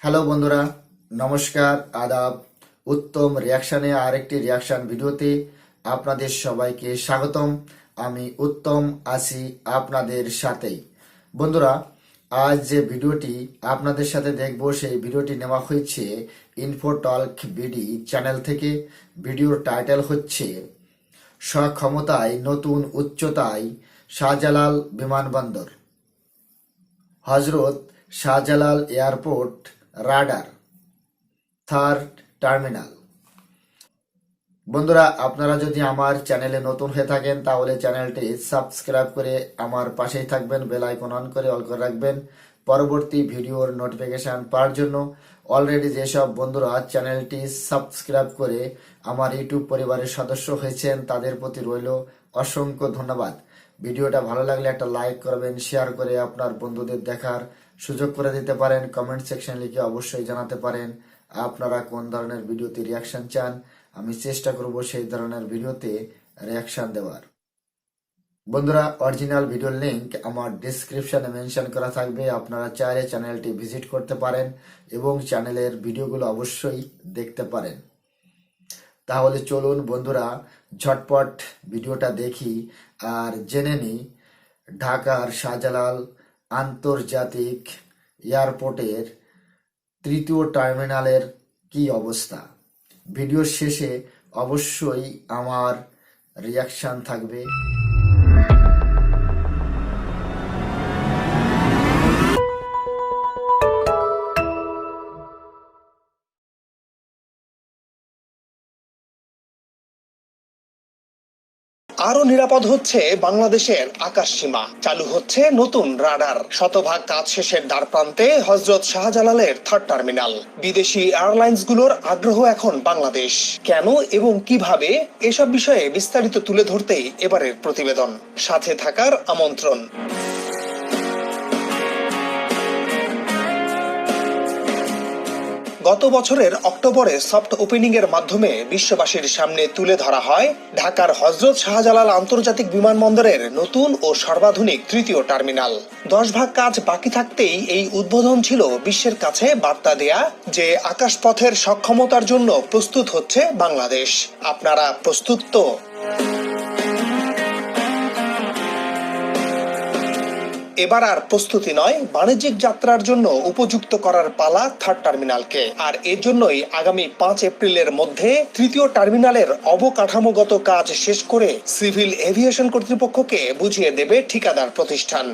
Hello বন্ধুরা, নমস্কার, আদাব। উত্তম রিয়াকশানে আরেকটি রিয়াকশান ভিডিওতে আপনাদের সবাইকে স্বাগতম। আমি উত্তম আছি আপনাদের সাথেই। বন্ধুরা, আজ যে ভিডিওটি আপনাদের সাথে দেখব সেই ভিডিওটি নেওয়া হয়েছে ইনফোটক বিডি চ্যানেল থেকে। ভিডিওর টাইটেল হচ্ছে সক্ষমতায় নতুন উচ্চতায় শাহজালাল বিমানবন্দর, হজরত Shahjalal airport radar, third terminal. বন্ধুরা, আপনারা যদি আমার চ্যানেলে নতুন হয়ে থাকেন তাহলে চ্যানেলটি সাবস্ক্রাইব করে আমার পাশেই থাকবেন, বেল আইকন অন করে অল করে রাখবেন পরবর্তী ভিডিওর নোটিফিকেশন পাওয়ার জন্য। অলরেডি যেসব বন্ধুরা চ্যানেলটি সাবস্ক্রাইব করে আমার ইউটিউব পরিবারের সদস্য হয়েছেন তাদের প্রতি রইল অসংখ্য ধন্যবাদ। ভিডিওটা ভালো লাগলে একটা লাইক করবেন, শেয়ার করে আপনার বন্ধুদের দেখার সুযোগ করে দিতে পারেন। কমেন্ট সেকশন লিখে অবশ্যই জানাতে পারেন আপনারা কোন ধরনের ভিডিওতে রিয়াকশন চান। আমি চেষ্টা করব সেই ধরনের ভিডিওতে রিয়াকশন দেওয়ার। বন্ধুরা, অরিজিনাল ভিডিওর লিংক আমার ডিসক্রিপশনে মেনশন করা থাকবে, আপনারা চাইলে চ্যানেলটি ভিজিট করতে পারেন এবং চ্যানেলের ভিডিওগুলো অবশ্যই দেখতে পারেন। তাহলে চলুন বন্ধুরা, ঝটপট ভিডিওটা দেখি আর জেনে নিই ঢাকার শাহজালাল আন্তর্জাতিক এয়ারপোর্টের তৃতীয় টার্মিনালের কি অবস্থা। ভিডিওর শেষে অবশ্যই আমার রিয়াকশন থাকবে। আরো নিরাপদ হচ্ছে বাংলাদেশের আকাশ সীমা, চালু হচ্ছে নতুন রাডার, শতভাগ কাজ শেষের দ্বার প্রান্তে হযরত শাহজালালের থার্ড টার্মিনাল। বিদেশি এয়ারলাইন্স গুলোর আগ্রহ এখন বাংলাদেশ। কেন এবং কিভাবে, এসব বিষয়ে বিস্তারিত তুলে ধরতেই এবারের প্রতিবেদন। সাথে থাকার আমন্ত্রণ। গত বছরের অক্টোবরে সফট ওপেনিং এর মাধ্যমে বিশ্ববাসীর সামনে তুলে ধরা হয় ঢাকার হযরত শাহজালাল আন্তর্জাতিক বিমানবন্দরের নতুন ও সর্বাধুনিক তৃতীয় টার্মিনাল। 10 ভাগ কাজ বাকি থাকতেই এই উদ্বোধন ছিল বিশ্বের কাছে বার্তা দেয়া যে আকাশপথের সক্ষমতার জন্য প্রস্তুত হচ্ছে বাংলাদেশ। আপনারা প্রস্তুত তো? এবার আর প্রস্তুতি নয়, বাণিজ্যিক যাত্রার জন্য উপযুক্ত করার পালা থার্ড টার্মিনালকে। আর এর জন্যই আগামী 5 এপ্রিলের মধ্যে তৃতীয় টার্মিনালের অবকাঠামোগত কাজ শেষ করে সিভিল এভিয়েশন কর্তৃপক্ষকে বুঝিয়ে দেবে ঠিকাদার প্রতিষ্ঠান।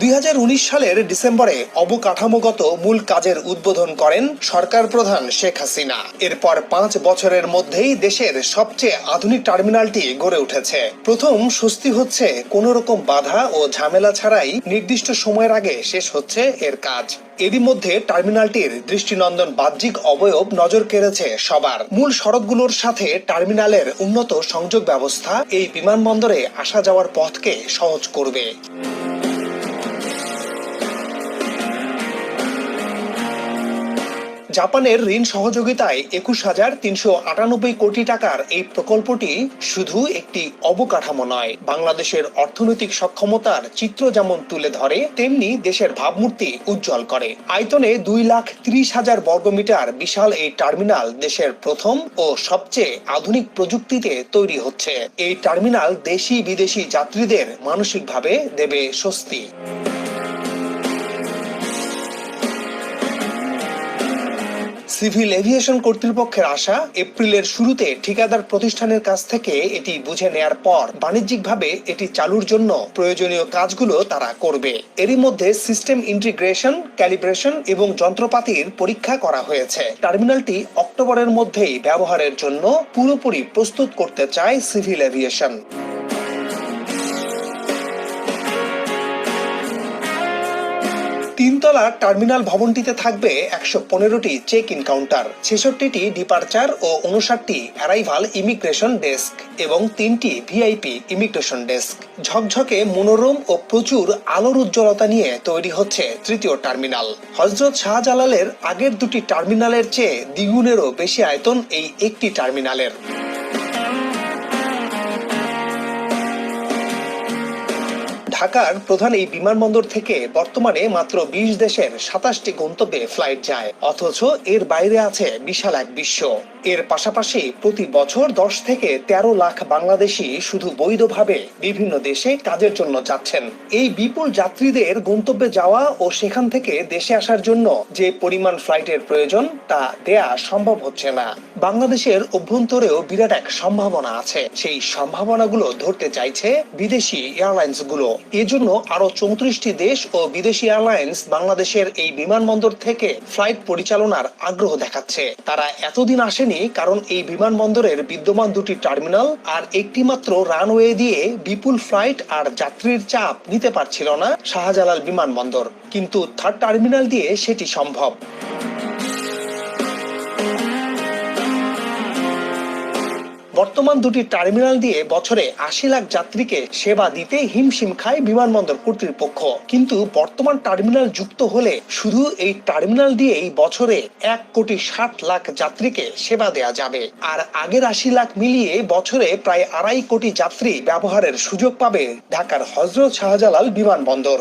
2019 সালের ডিসেম্বরে অবকাঠামোগত মূল কাজের উদ্বোধন করেন সরকার প্রধান শেখ হাসিনা। এরপর 5 বছরের মধ্যেই দেশের সবচেয়ে আধুনিক টার্মিনালটি গড়ে উঠেছে। প্রথম স্বস্তি হচ্ছে কোন রকম বাধা ও ঝামেলা ছাড়াই নির্দিষ্ট সময়ের আগে শেষ হচ্ছে এর কাজ। এরই মধ্যে টার্মিনালটির দৃষ্টিনন্দন বাহ্যিক অবয়ব নজর কেড়েছে সবার। মূল সড়কগুলোর সাথে টার্মিনালের উন্নত সংযোগ ব্যবস্থা এই বিমানবন্দরে আসা যাওয়ার পথকে সহজ করবে। জাপানের ঋণ সহযোগিতায় 21,398 কোটি টাকার এই প্রকল্পটি শুধু একটি অবকাঠামো নয়, বাংলাদেশের অর্থনৈতিক সক্ষমতার চিত্র যেমন তুলে ধরে তেমনি দেশের ভাবমূর্তি উজ্জ্বল করে। আয়তনে 2,30,000 বর্গমিটার বিশাল এই টার্মিনাল দেশের প্রথম ও সবচেয়ে আধুনিক প্রযুক্তিতে তৈরি হচ্ছে। এই টার্মিনাল দেশি বিদেশি যাত্রীদের মানসিকভাবে দেবে স্বস্তি। সিভিল এভিয়েশন কর্তৃপক্ষের আশা, এপ্রিলের শুরুতে ঠিকাদার প্রতিষ্ঠানের কাছ থেকে এটি বুঝে নেয়ার পর বাণিজ্যিকভাবে এটি চালুর জন্য প্রয়োজনীয় কাজগুলো তারা করবে। এরই মধ্যে সিস্টেম ইন্টিগ্রেশন, ক্যালিব্রেশন এবং যন্ত্রপাতির পরীক্ষা করা হয়েছে। টার্মিনালটি অক্টোবরের মধ্যেই ব্যবহারের জন্য পুরোপুরি প্রস্তুত করতে চায় সিভিল এভিয়েশন। তিনতলা টার্মিনাল ভবনটিতে থাকবে 115টি চেক ইন কাউন্টার, 66টি ডিপারচার ও 59টি অ্যারাইভাল ইমিগ্রেশন ডেস্ক এবং 3টি ভিআইপি ইমিগ্রেশন ডেস্ক। ঝকঝকে মনোরম ও প্রচুর আলোর উজ্জ্বলতা নিয়ে তৈরি হচ্ছে তৃতীয় টার্মিনাল। হযরত শাহজালালের আগের দুটি টার্মিনালের চেয়ে দ্বিগুণেরও বেশি আয়তন এই একটি টার্মিনালের। ঢাকার প্রধান এই বিমানবন্দর থেকে বর্তমানে মাত্র 20 দেশের 27টি গন্তব্যে ফ্লাইট যায়, অথচ এর বাইরে আছে বিশাল এক বিশ্ব। এর পাশাপাশি প্রতি বছর 10 থেকে 13 লাখ বাংলাদেশি শুধু বৈধভাবে বিভিন্ন দেশে কাজের জন্য যাচ্ছেন। এই বিপুল যাত্রীদের গন্তব্যে যাওয়া ও সেখান থেকে দেশে আসার জন্য যে পরিমাণ ফ্লাইটের প্রয়োজন তা দেয়া সম্ভব হচ্ছে না। বাংলাদেশের অভ্যন্তরেও বিরাট এক সম্ভাবনা আছে, সেই সম্ভাবনাগুলো ধরতে চাইছে বিদেশি এয়ারলাইন্স গুলো। এজন্য আরো 34টি দেশ ও বিদেশি এয়ারলাইন্স বাংলাদেশের এই বিমানবন্দর থেকে ফ্লাইট পরিচালনার আগ্রহ দেখাচ্ছে। তারা এতদিন আসেনি কারণ এই বিমানবন্দরের বিদ্যমান দুটি টার্মিনাল আর একটি মাত্র রানওয়ে দিয়ে বিপুল ফ্লাইট আর যাত্রীর চাপ নিতে পারছিল না শাহজালাল বিমানবন্দর, কিন্তু থার্ড টার্মিনাল দিয়ে সেটি সম্ভব। বর্তমান দুটি টার্মিনাল দিয়ে বছরে 80 লাখ যাত্রীকে সেবা দিতে হিমশিম খায় বিমানবন্দর কর্তৃপক্ষ, কিন্তু বর্তমান টার্মিনাল যুক্ত হলে শুধু এই টার্মিনাল দিয়েই বছরে 1,60,00,000 যাত্রীকে সেবা দেয়া যাবে। আর আগের 80 লাখ মিলিয়ে বছরে প্রায় 2.5 কোটি যাত্রী ব্যবহারের সুযোগ পাবে ঢাকার হযরত শাহজালাল বিমানবন্দর।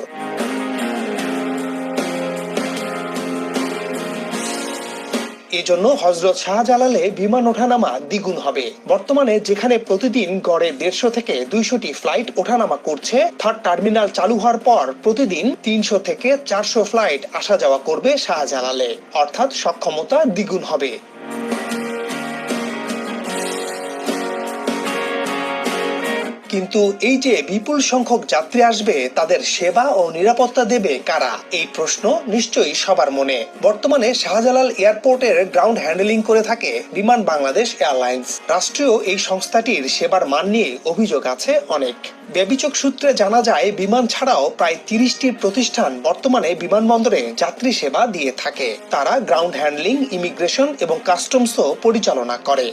এজন্য হযরত শাহজালালে বিমান ওঠানামা দ্বিগুণ হবে। বর্তমানে যেখানে প্রতিদিন গড়ে 150 থেকে 200টি ফ্লাইট ওঠানামা করছে, থার্ড টার্মিনাল চালু হওয়ার পর প্রতিদিন 300 থেকে 400 ফ্লাইট আসা যাওয়া করবে শাহজালালে, অর্থাৎ সক্ষমতা দ্বিগুণ হবে। কিন্তু এই যে বিপুল সংখ্যক যাত্রী আসবে, তাদের সেবা ও নিরাপত্তা দেবে কারা? এই প্রশ্ন নিশ্চয়ই সবার মনে। বর্তমানে শাহজালাল এয়ারপোর্টের গ্রাউন্ড হ্যান্ডেলিং করে থাকে বিমান বাংলাদেশ এয়ারলাইন্স। রাষ্ট্রীয় এই সংস্থাটির সেবার মান নিয়ে অভিযোগ আছে অনেক। বেবিচক সূত্রে জানা যায়, বিমান ছাড়াও প্রায় 30টির প্রতিষ্ঠান বর্তমানে বিমানবন্দরে যাত্রী সেবা দিয়ে থাকে। তারা গ্রাউন্ড হ্যান্ডলিং, ইমিগ্রেশন এবং কাস্টমসও পরিচালনা করে।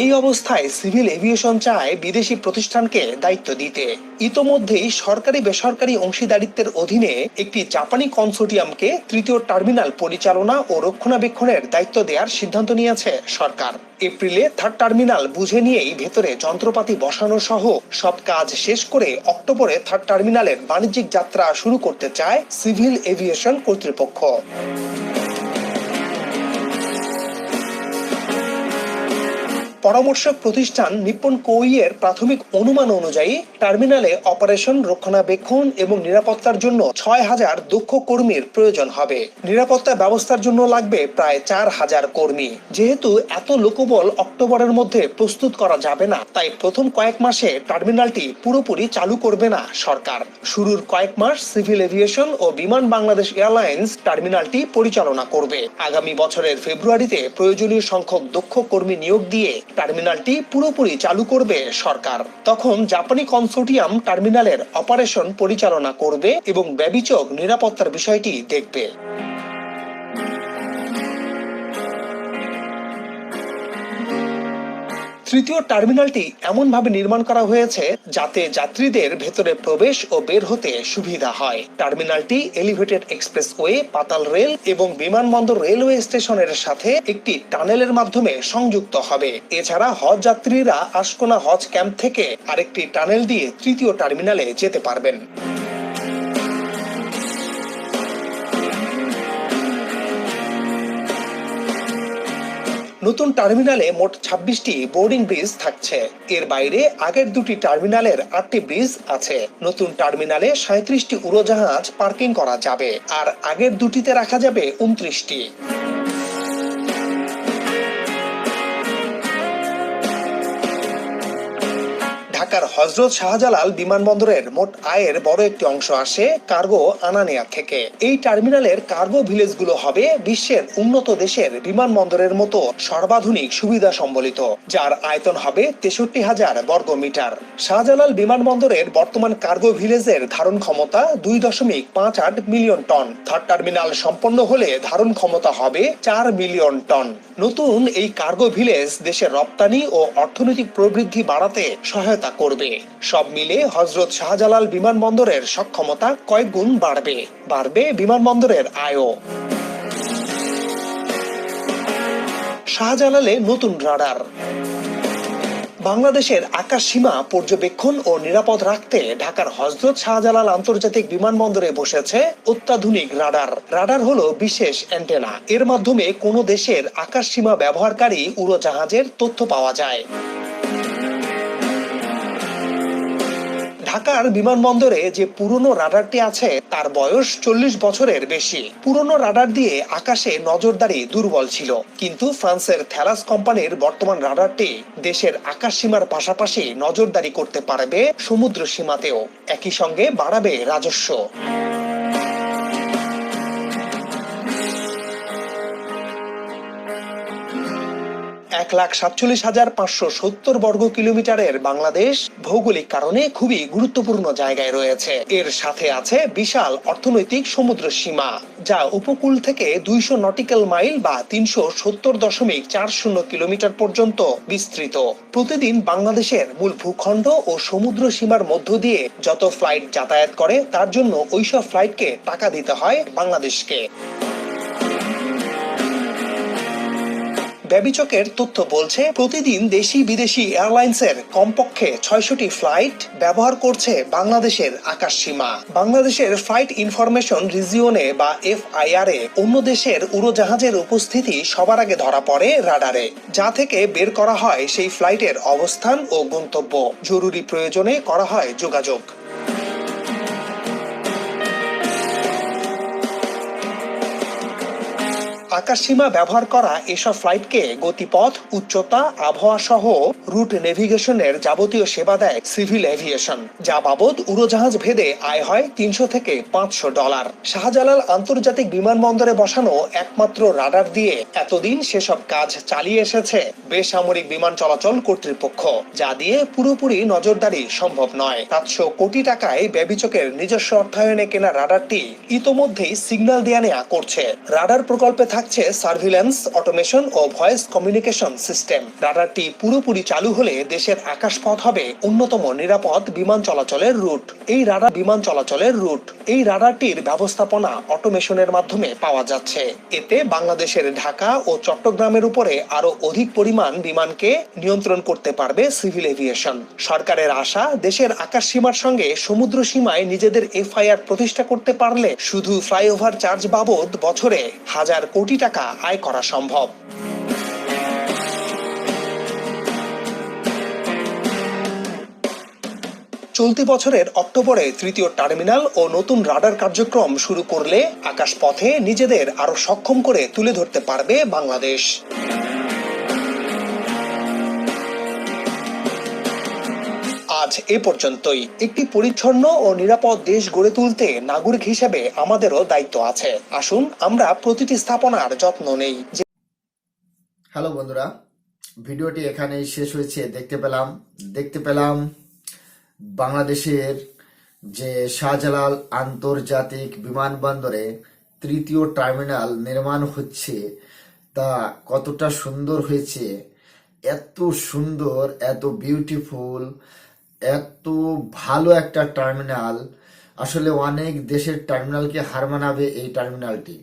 এই অবস্থায় সিভিল এভিয়েশন চায় বিদেশি প্রতিষ্ঠানকে দায়িত্ব দিতে। ইতোমধ্যেই সরকারি বেসরকারি অংশীদারিত্বের অধীনে একটি জাপানি কনসোর্টিয়ামকে তৃতীয় টার্মিনাল পরিচালনা ও রক্ষণাবেক্ষণের দায়িত্ব দেওয়ার সিদ্ধান্ত নিয়েছে সরকার। এপ্রিলে থার্ড টার্মিনাল বুঝে নিয়েই ভেতরে যন্ত্রপাতি বসানো সহ সব কাজ শেষ করে অক্টোবরে থার্ড টার্মিনালের বাণিজ্যিক যাত্রা শুরু করতে চায় সিভিল এভিয়েশন কর্তৃপক্ষ। পরামর্শক প্রতিষ্ঠান নিপ্পন কোইয়ের প্রাথমিক অনুমান অনুযায়ী টার্মিনালে অপারেশন, রক্ষণাবেক্ষণ এবং নিরাপত্তার জন্য 6,000 দক্ষ কর্মীর প্রয়োজন হবে। নিরাপত্তা ব্যবস্থার জন্য লাগবে প্রায় 4,000 কর্মী। যেহেতু এত লোকবল অক্টোবরের মধ্যে প্রস্তুত করা যাবে না, তাই প্রথম কয়েক মাসে টার্মিনালটি পুরোপুরি চালু করবে না সরকার। শুরুর কয়েক মাস সিভিল এভিয়েশন ও বিমান বাংলাদেশ এয়ারলাইন্স টার্মিনালটি পরিচালনা করবে। আগামী বছরের ফেব্রুয়ারিতে প্রয়োজনীয় সংখ্যক দক্ষ কর্মী নিয়োগ দিয়ে টার্মিনালটি পুরোপুরি চালু করবে সরকার। তখন জাপানি কনসোর্টিয়াম টার্মিনালের অপারেশন পরিচালনা করবে এবং বেবিচক নিরাপত্তার বিষয়টি দেখবে। তৃতীয় টার্মিনালটি এমনভাবে নির্মাণ করা হয়েছে যাতে যাত্রীদের ভেতরে প্রবেশ ও বের হতে সুবিধা হয়। টার্মিনালটি এলিভেটেড এক্সপ্রেসওয়ে, পাতাল রেল এবং বিমানবন্দর রেলওয়ে স্টেশনের সাথে একটি টানেলের মাধ্যমে সংযুক্ত হবে। এছাড়া হজ যাত্রীরা আশকোনা হজ ক্যাম্প থেকে আরেকটি টানেল দিয়ে তৃতীয় টার্মিনালে যেতে পারবেন। নতুন টার্মিনালে মোট 26টি বোর্ডিং ব্রিজ থাকছে। এর বাইরে আগের দুটি টার্মিনালের 8টি ব্রিজ আছে। নতুন টার্মিনালে 37টি উড়োজাহাজ পার্কিং করা যাবে, আর আগের দুটিতে রাখা যাবে 29টি। ঢাকার হযরত শাহজালাল বিমানবন্দরের মোট আয়ের বড় একটি অংশ আসে কার্গো আনা নেয়া থেকে। এই টার্মিনালের কার্গো ভিলেজগুলো হবে বিশ্বের উন্নত দেশের বিমানবন্দরের মতো সর্বাধুনিক সুবিধা সম্বলিত, যার আয়তন হবে 63,000 বর্গ মিটার। শাহজালাল বিমানবন্দরের বর্তমান কার্গো ভিলেজের ধারণ ক্ষমতা 2.58 মিলিয়ন টন। থার্ড টার্মিনাল সম্পন্ন হলে ধারণ ক্ষমতা হবে 4 মিলিয়ন টন। নতুন এই কার্গো ভিলেজ দেশের রপ্তানি ও অর্থনৈতিক প্রবৃদ্ধি বাড়াতে সহায়তা করবে। সব মিলে হযরত শাহজালাল বিমানবন্দরের সক্ষমতা কয়েক গুণ বাড়বে বিমানবন্দরের আয়ও। শাহজালালে নতুন রাডার। বাংলাদেশের আকাশ সীমা পর্যবেক্ষণ ও নিরাপদ রাখতে ঢাকার হযরত শাহজালাল আন্তর্জাতিক বিমানবন্দরে বসেছে অত্যাধুনিক রাডার। রাডার হলো বিশেষ অ্যান্টেনা। এর মাধ্যমে কোনো দেশের আকাশ সীমা ব্যবহারকারী উড়োজাহাজের তথ্য পাওয়া যায়। ঢাকার বিমানবন্দরে যে পুরনো রাডারটি আছে তার বয়স 40 বছরের বেশি। পুরনো রাডার দিয়ে আকাশে নজরদারি দুর্বল ছিল, কিন্তু ফ্রান্সের থ্যালাস কোম্পানির বর্তমান রাডারটি দেশের আকাশ সীমার পাশাপাশি নজরদারি করতে পারবে সমুদ্র সীমাতেও। একই সঙ্গে বাড়াবে রাজস্ব। 1,47,570 বর্গ কিলোমিটারের বাংলাদেশ ভৌগোলিক কারণে খুবই গুরুত্বপূর্ণ জায়গায় রয়েছে। এর সাথে আছে বিশাল অর্থনৈতিক সমুদ্র সীমা, যা উপকূল থেকে 200 নটিক্যাল মাইল বা 370.40 কিলোমিটার পর্যন্ত বিস্তৃত। প্রতিদিন বাংলাদেশের মূল ভূখণ্ড ও সমুদ্র সীমার মধ্য দিয়ে যত ফ্লাইট যাতায়াত করে তার জন্য ওইসব ফ্লাইটকে টাকা দিতে হয় বাংলাদেশকে। বেবিচকের তথ্য বলছে, প্রতিদিন দেশি বিদেশি এয়ারলাইন্সের কমপক্ষে 600টি ফ্লাইট ব্যবহার করছে বাংলাদেশের আকাশ সীমা। বাংলাদেশের ফ্লাইট ইনফরমেশন রিজিওনে বা FIR এ অন্য দেশের উড়োজাহাজের উপস্থিতি সবার আগে ধরা পড়ে রাডারে, যা থেকে বের করা হয় সেই ফ্লাইটের অবস্থান ও গন্তব্য। জরুরি প্রয়োজনে করা হয় যোগাযোগ। আকাশসীমা ব্যবহার করা এসব ফ্লাইটকে গতিপথ, উচ্চতা, আবহাওয়া সহ রুট নেভিগেশনের যাবতীয় সেবা দেয় সিভিল এভিয়েশন, যা বাবদ উড়োজাহাজ ভেদে আয় হয় $300 থেকে $500। শাহজালাল আন্তর্জাতিক বিমানবন্দরে বসানো একমাত্র রাডার দিয়ে এতদিন সেসব কাজ চালিয়ে এসেছে বেসামরিক বিমান চলাচল কর্তৃপক্ষ, যা দিয়ে পুরোপুরি নজরদারি সম্ভব নয়। 700 কোটি টাকায় বেবিচকের নিজস্ব অর্থায়নে কেনা রাডারটি ইতোমধ্যেই সিগন্যাল দেয়া নেয়া করছে। রাডার প্রকল্পে থাকছে সার্ভিল্যান্স, অটোমেশন ও ভয়েস কমিউনিকেশন সিস্টেম। রাডারটি পুরোপুরি চালু হলে দেশের আকাশপথ হবে অন্যতম নিরাপদ বিমান চলাচলের রুট। এই রাডারটির ব্যবস্থাপনা অটোমেশনের মাধ্যমে পাওয়া যাচ্ছে। এতে বাংলাদেশের ঢাকা ও চট্টগ্রামের উপরে আরো অধিক পরিমাণ বিমানকে নিয়ন্ত্রণ করতে পারবে সিভিল এভিয়েশন। সরকারের আশা, দেশের আকাশ সীমার সঙ্গে সমুদ্র সীমায় নিজেদের FIR প্রতিষ্ঠা করতে পারলে শুধু ফ্লাইওভার চার্জ বাবদ বছরে 1000 কোটি টাকা আয় করা সম্ভব। চলতি বছরের অক্টোবরে তৃতীয় টার্মিনাল ও নতুন রাডার কার্যক্রম শুরু করলে আকাশপথে নিজেদের আরো সক্ষম করে তুলে ধরতে পারবে বাংলাদেশ। আজ এ পর্যন্তই। একটি পরিচ্ছন্ন ও নিরাপদ দেশ গড়ে তুলতে নাগরিক হিসেবে আমাদেরও দায়িত্ব আছে। আসুন আমরা প্রতিটি স্থাপনার যত্ন নেই। হ্যালো বন্ধুরা, ভিডিওটি এখানেই শেষ হয়েছে। দেখতে পেলাম বাংলাদেশের যে শাহজালাল আন্তর্জাতিক বিমানবন্দরে তৃতীয় টার্মিনাল নির্মাণ হচ্ছে, তা কতটা সুন্দর হয়েছে। এত সুন্দর, এত বিউটিফুল, এত ভালো একটা টার্মিনাল। আসলে অনেক দেশের টার্মিনালকে হার মানাবে এই টার্মিনালটি।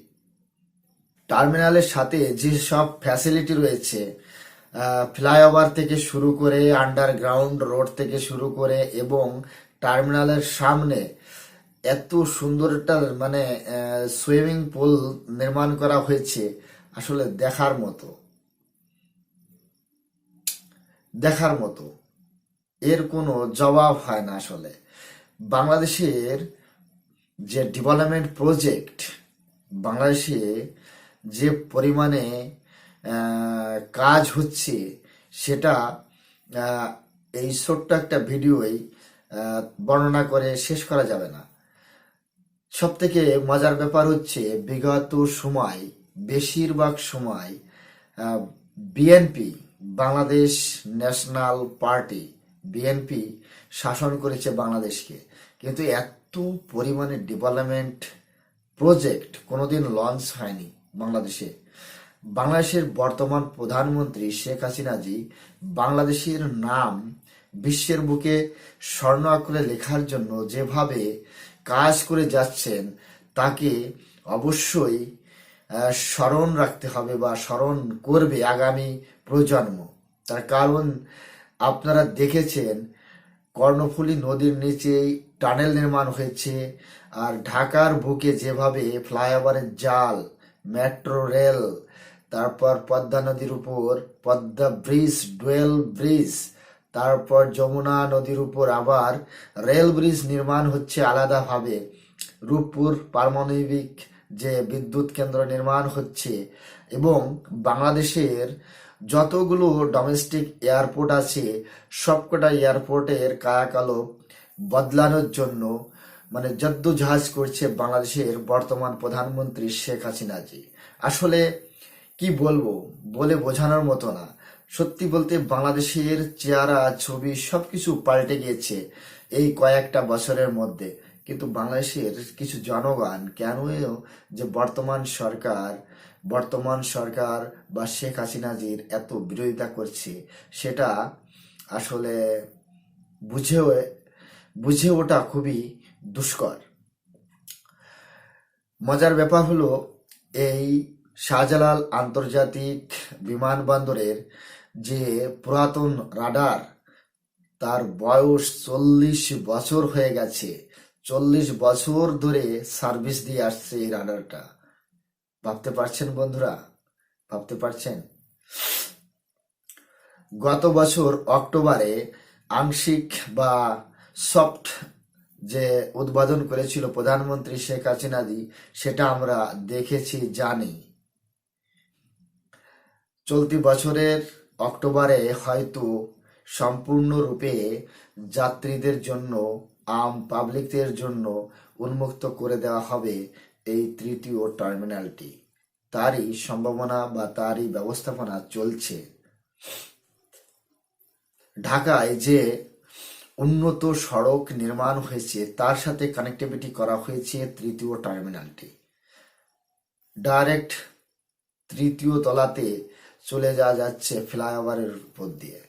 টার্মিনালের সাথে যে সব ফ্যাসিলিটি রয়েছে, ফ্লাইওভার থেকে শুরু করে, আন্ডারগ্রাউন্ড রোড থেকে শুরু করে, এবং টার্মিনালের সামনে এত সুন্দর একটা সুইমিং পুল নির্মাণ করা হয়েছে, আসলে দেখার মতো। এর কোনো জবাব হয় না। আসলে বাংলাদেশের যে ডেভেলপমেন্ট প্রজেক্ট, বাংলাদেশে যে পরিমাণে কাজ হচ্ছে, সেটা এই ছোট্ট একটা ভিডিওই বর্ণনা করে শেষ করা যাবে না। সব থেকে মজার ব্যাপার হচ্ছে, বিগত সময়, বেশিরভাগ সময় BNP, Bangladesh national party, BNP শাসন করেছে বাংলাদেশকে, কিন্তু এত পরিমাণে ডেভেলপমেন্ট প্রজেক্ট কোনোদিন লঞ্চ হয়নি বাংলাদেশে। বাংলাদেশের বর্তমান প্রধানমন্ত্রী শেখ হাসিনাজি বাংলাদেশের নাম বিশ্বের বুকে স্বর্ণ অক্ষরে লেখার জন্য যেভাবে কাজ করে যাচ্ছেন, তাকে অবশ্যই স্মরণ রাখতে হবে বা স্মরণ করবে আগামী প্রজন্ম। তার কারণ আপনারা দেখেছেন কর্ণফুলী নদীর নিচেই টানেল নির্মাণ হয়েছে, আর ঢাকার বুকে যেভাবে ফ্লাইওভারের জাল, মেট্রো রেল, তারপর পদ্মা নদীর উপর পদ্মা ব্রিজ, ডুয়েল ব্রিজ, তারপর যমুনা নদীর উপর আবার রেল ব্রিজ নির্মাণ হচ্ছে আলাদাভাবে, রূপপুর পারমাণবিক যে বিদ্যুৎ কেন্দ্র নির্মাণ হচ্ছে, এবং বাংলাদেশের যতগুলো ডোমেস্টিক এয়ারপোর্ট আছে সবকটা এয়ারপোর্টের কায়াকল্প বদলানোর জন্য মানে জদ্দুজাহাজ করছে বাংলাদেশের বর্তমান প্রধানমন্ত্রী শেখ হাসিনাজি। আসলে কি বলবো, বলে বোঝানোর মতো না। সত্যি বলতে বাংলাদেশের চেহারা ছবি সবকিছু পাল্টে গিয়েছে এই কয়েকটা বছরের মধ্যে। কিন্তু বাংলাদেশের কিছু জনগণ কেন যে বর্তমান সরকার বা শেখ হাসিনাজির এত বিরোধিতা করছে সেটা আসলে বুঝে ওঠা খুবই দুষ্কর। মজার ব্যাপার হলো এই শাহজালাল আন্তর্জাতিক বিমানবন্দরের যে পুরাতন রাডার, তার বয়স 40 বছর হয়ে গেছে। 40 বছর ধরে সার্ভিস দিয়ে আসছে এই রাডারটা। ভাবতে পারছেন বন্ধুরা? ভাবতে পারছেন? গত বছর অক্টোবরে আংশিক বা সফট যে উদ্বোধন করেছিল প্রধানমন্ত্রী শেখ হাসিনাজি, সেটা আমরা দেখেছি, জানি। চলতি বছরের অক্টোবরে হয়তো সম্পূর্ণরূপে যাত্রীদের জন্য, আম পাবলিকদের জন্য উন্মুক্ত করে দেওয়া হবে এই তৃতীয় টার্মিনালটি। তারই সম্ভাবনা বা তারই ব্যবস্থাপনা চলছে। ঢাকায় যে উন্নত সড়ক নির্মাণ হয়েছে তার সাথে কানেক্টিভিটি করা হয়েছে তৃতীয় টার্মিনালটি। ডাইরেক্ট তৃতীয় তলাতে চলে যাওয়া যাচ্ছে ফ্লাইওভারের উপর দিয়ে।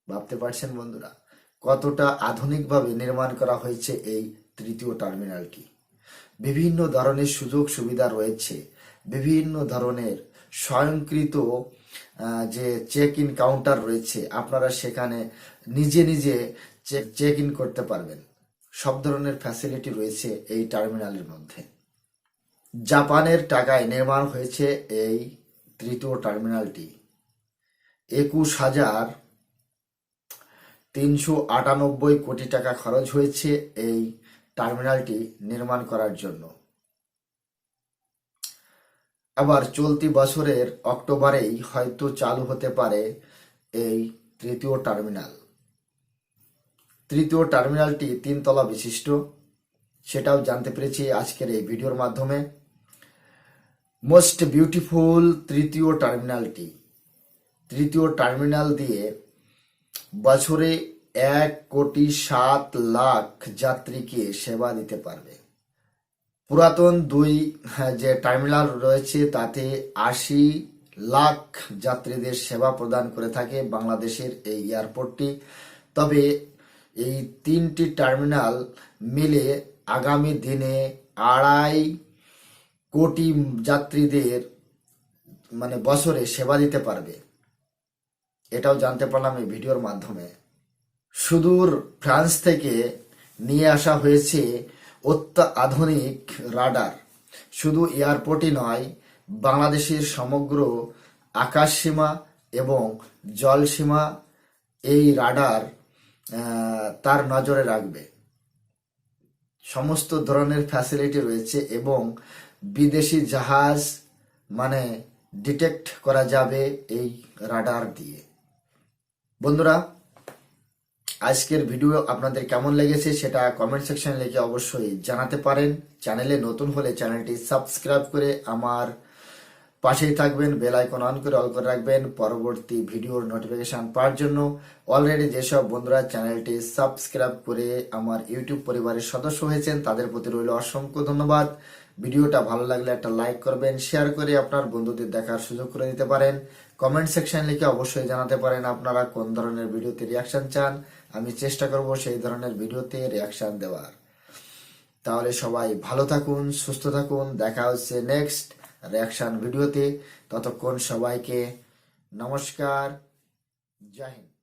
ভাবতে পারছেন বন্ধুরা কতটা আধুনিকভাবে নির্মাণ করা হয়েছে এই তৃতীয় টার্মিনালটি। বিভিন্ন ধরনের সুযোগ সুবিধা রয়েছে, বিভিন্ন ধরনের স্বয়ংক্রিয় যে চেক ইন কাউন্টার রয়েছে, আপনারা সেখানে নিজে নিজে চেক ইন করতে পারবেন। সব ধরনের ফ্যাসিলিটি রয়েছে এই টার্মিনালের মধ্যে। জাপানের টাকায় নির্মাণ হয়েছে এই তৃতীয় টার্মিনালটি। 21,398 কোটি টাকা খরচ হয়েছে এই টার্মিনালটি নির্মাণ করার জন্য। আবার চলতি বছরের অক্টোবরেই হয়তো চালু হতে পারে এই তৃতীয় টার্মিনাল। তৃতীয় টার্মিনালটি 3 তলা বিশিষ্ট, সেটাও জানতে পেরেছি আজকের এই ভিডিওর মাধ্যমে। মোস্ট বিউটিফুল তৃতীয় টার্মিনালটি। তৃতীয় টার্মিনাল দিয়ে বছরে 1,07,00,000 যাত্রীকে সেবা দিতে পারবে। পুরাতন যে টার্মিনাল রয়েছে তাতে 80 লাখ যাত্রীদের সেবা প্রদান করে থাকে বাংলাদেশের এই এয়ারপোর্টটি। তবে এই 3টি টার্মিনাল মিলে আগামী দিনে 2.5 কোটি যাত্রীদের মানে বছরে সেবা দিতে পারবে। এটাও জানতে পারলাম এই ভিডিওর মাধ্যমে। সুদূর ফ্রান্স থেকে নিয়ে আসা হয়েছে অত্যাধুনিক রাডার। শুধু এয়ারপোর্টই নয়, বাংলাদেশের সমগ্র আকাশসীমা এবং জলসীমা এই রাডার তার নজরে রাখবে। সমস্ত ধরনের ফ্যাসিলিটি রয়েছে এবং বিদেশি জাহাজ মানে ডিটেক্ট করা যাবে এই রাডার দিয়ে। বন্ধুরা, আজকের ভিডিও আপনাদের কেমন লেগেছে সেটা কমেন্ট সেকশনে লিখে অবশ্যই জানাতে পারেন। চ্যানেলে নতুন হলে চ্যানেলটি সাবস্ক্রাইব করে আমার পাশেই থাকবেন, বেল আইকন অন করে অল করে রাখবেন পরবর্তী ভিডিওর নোটিফিকেশন পাওয়ার জন্য। অলরেডি যেসব বন্ধুরা চ্যানেলটি সাবস্ক্রাইব করে আমার ইউটিউব পরিবারের সদস্য হয়েছেন তাদের প্রতি রইল অসংখ্য ধন্যবাদ। ভিডিওটা ভালো লাগলে একটা লাইক করবেন, শেয়ার করে আপনার বন্ধুদের দেখার সুযোগ করে দিতে পারেন। কমেন্ট সেকশন লিখে অবশ্যই জানাতে পারেন আপনারা কোন ধরনের ভিডিওতে রিয়াকশন চান। আমি চেষ্টা করব সেই ধরনের ভিডিওতে রিয়াকশন দেওয়ার। তাহলে সবাই ভালো থাকুন, সুস্থ থাকুন। দেখা হচ্ছে নেক্সট রিয়াকশন ভিডিওতে। ততক্ষণ সবাইকে নমস্কার, জয় হিন্দ।